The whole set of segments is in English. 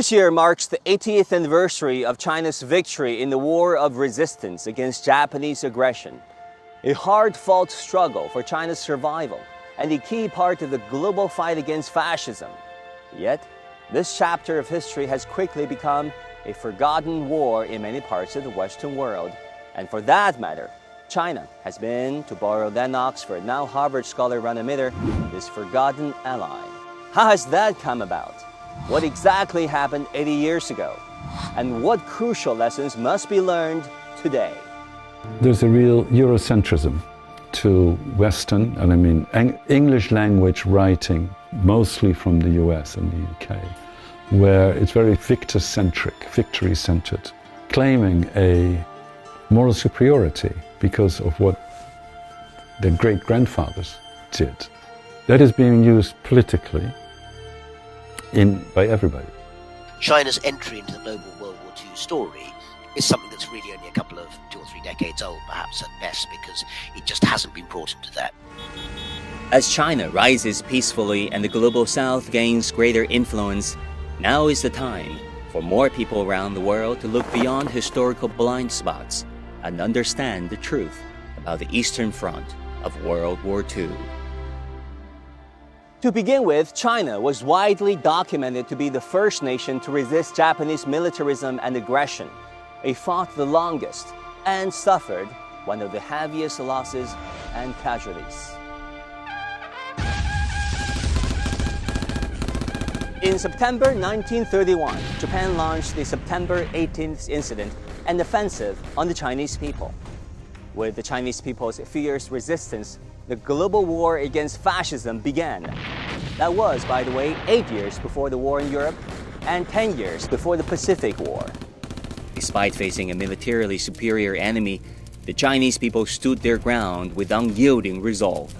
This year marks the 80th anniversary of China's victory in the War of Resistance against Japanese aggression, a hard-fought struggle for China's survival and a key part of the global fight against fascism. Yet, this chapter of history has quickly become a forgotten war in many parts of the Western world. And for that matter, China has been, to borrow then Oxford, now Harvard scholar Rana Mitter, this forgotten ally. How has that come about? What exactly happened 80 years ago? And what crucial lessons must be learned today? There's a real Eurocentrism to Western, and I mean English language writing, mostly from the US and the UK, where it's very victor-centric, victory-centered, claiming a moral superiority because of what their great-grandfathers did. That is being used politically by everybody. China's entry into the global World War II story is something that's really only a couple of 2 or 3 decades old, perhaps at best, because it just hasn't been brought into that. As China rises peacefully and the global south gains greater influence, now is the time for more people around the world to look beyond historical blind spots and understand the truth about the Eastern Front of World War II. To begin with, China was widely documented to be the first nation to resist Japanese militarism and aggression. It fought the longest and suffered one of the heaviest losses and casualties. In September 1931, Japan launched the September 18th incident, an offensive on the Chinese people. With the Chinese people's fierce resistance, the global war against fascism began. That was, by the way, 8 years before the war in Europe and 10 years before the Pacific War. Despite facing a militarily superior enemy, the Chinese people stood their ground with unyielding resolve,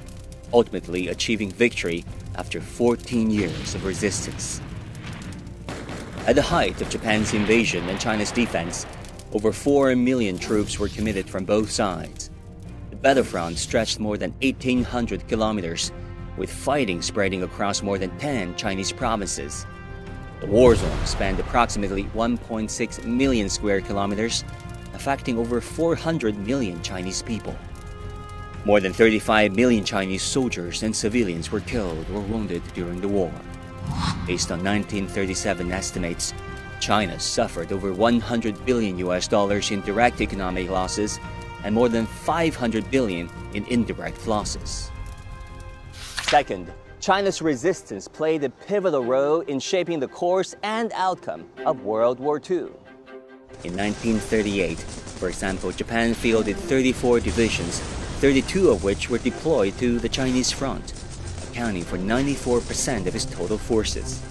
ultimately achieving victory after 14 years of resistance. At the height of Japan's invasion and China's defense, over 4 million troops were committed from both sides. The battlefront stretched more than 1,800 kilometers, with fighting spreading across more than 10 Chinese provinces. The war zone spanned approximately 1.6 million square kilometers, affecting over 400 million Chinese people. More than 35 million Chinese soldiers and civilians were killed or wounded during the war. Based on 1937 estimates, China suffered over $100 billion in direct economic losses and more than $500 billion in indirect losses. Second, China's resistance played a pivotal role in shaping the course and outcome of World War II. In 1938, for example, Japan fielded 34 divisions, 32 of which were deployed to the Chinese front, accounting for 94% of its total forces.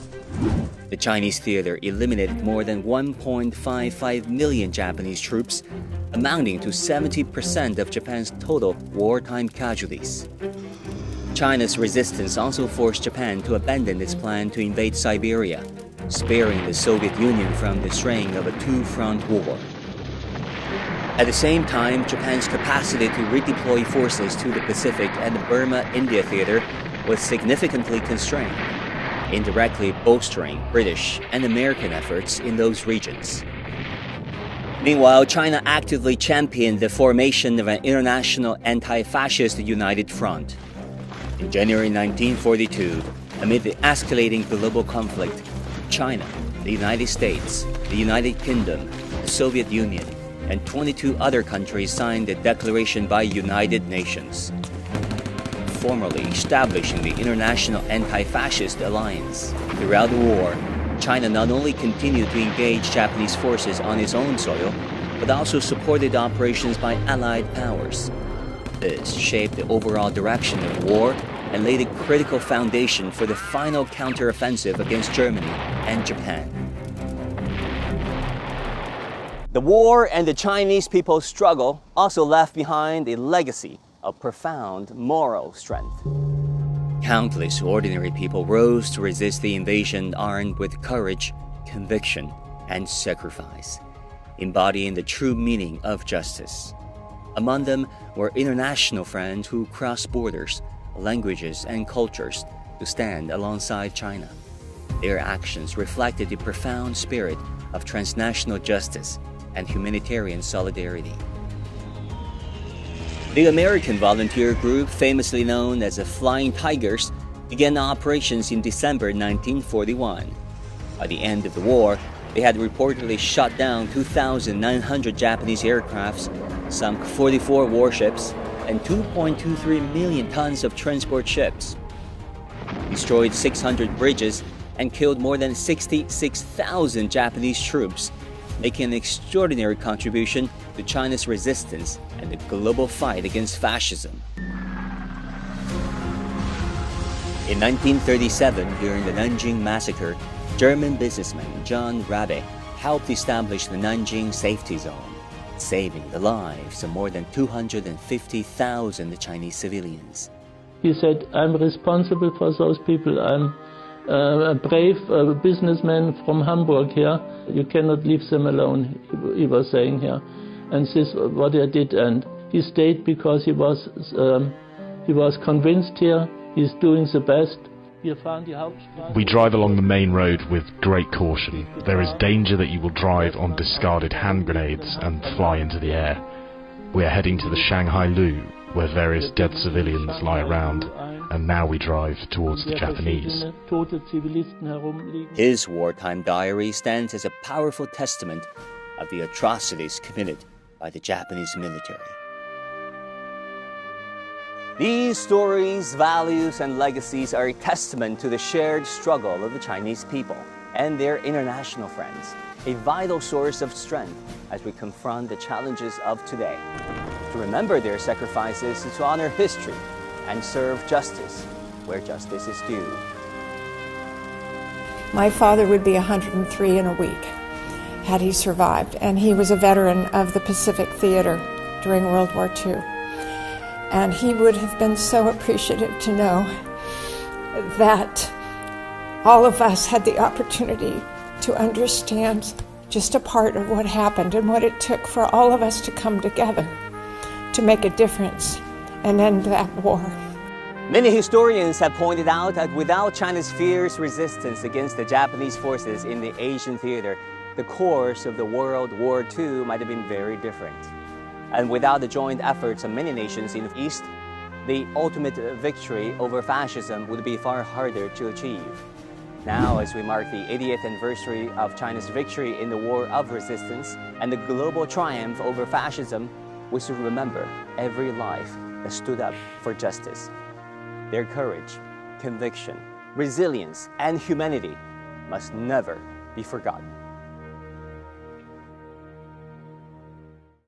The Chinese theater eliminated more than 1.55 million Japanese troops, amounting to 70% of Japan's total wartime casualties. China's resistance also forced Japan to abandon its plan to invade Siberia, sparing the Soviet Union from the strain of a two-front war. At the same time, Japan's capacity to redeploy forces to the Pacific and the Burma-India theater was significantly constrained, indirectly bolstering British and American efforts in those regions. Meanwhile, China actively championed the formation of an international anti-fascist united front. In January 1942, amid the escalating global conflict, China, the United States, the United Kingdom, the Soviet Union, and 22 other countries signed the Declaration by United Nations, formally establishing the International Anti-Fascist Alliance. Throughout the war, China not only continued to engage Japanese forces on its own soil, but also supported operations by Allied powers. This shaped the overall direction of the war and laid a critical foundation for the final counteroffensive against Germany and Japan. The war and the Chinese people's struggle also left behind a legacy of profound moral strength. Countless ordinary people rose to resist the invasion armed with courage, conviction, and sacrifice, embodying the true meaning of justice. Among them were international friends who crossed borders, languages, and cultures to stand alongside China. Their actions reflected the profound spirit of transnational justice and humanitarian solidarity. The American volunteer group, famously known as the Flying Tigers, began operations in December 1941. By the end of the war, they had reportedly shot down 2,900 Japanese aircrafts, sunk 44 warships, and 2.23 million tons of transport ships, destroyed 600 bridges, and killed more than 66,000 Japanese troops, making an extraordinary contribution to China's resistance and the global fight against fascism. In 1937, during the Nanjing Massacre, German businessman John Rabe helped establish the Nanjing Safety Zone, saving the lives of more than 250,000 Chinese civilians. He said, I'm responsible for those people. I'm a brave businessman from Hamburg here. You cannot leave them alone, he was saying here. And this is what I did. And he stayed because he was convinced here he's doing the best. We drive along the main road with great caution. There is danger that you will drive on discarded hand grenades and fly into the air. We are heading to the Shanghai Lu, where various dead civilians lie around, and now we drive towards the Japanese. His wartime diary stands as a powerful testament of the atrocities committed by the Japanese military. These stories, values, and legacies are a testament to the shared struggle of the Chinese people and their international friends, a vital source of strength as we confront the challenges of today. To remember their sacrifices is to honor history and serve justice where justice is due. My father would be 103 in a week had he survived, and he was a veteran of the Pacific Theater during World War II. And he would have been so appreciative to know that all of us had the opportunity to understand just a part of what happened and what it took for all of us to come together to make a difference and end that war. Many historians have pointed out that without China's fierce resistance against the Japanese forces in the Asian theater, the course of the World War II might have been very different. And without the joint efforts of many nations in the East, the ultimate victory over fascism would be far harder to achieve. Now, as we mark the 80th anniversary of China's victory in the War of Resistance and the global triumph over fascism, we should remember every life that stood up for justice. Their courage, conviction, resilience, and humanity must never be forgotten.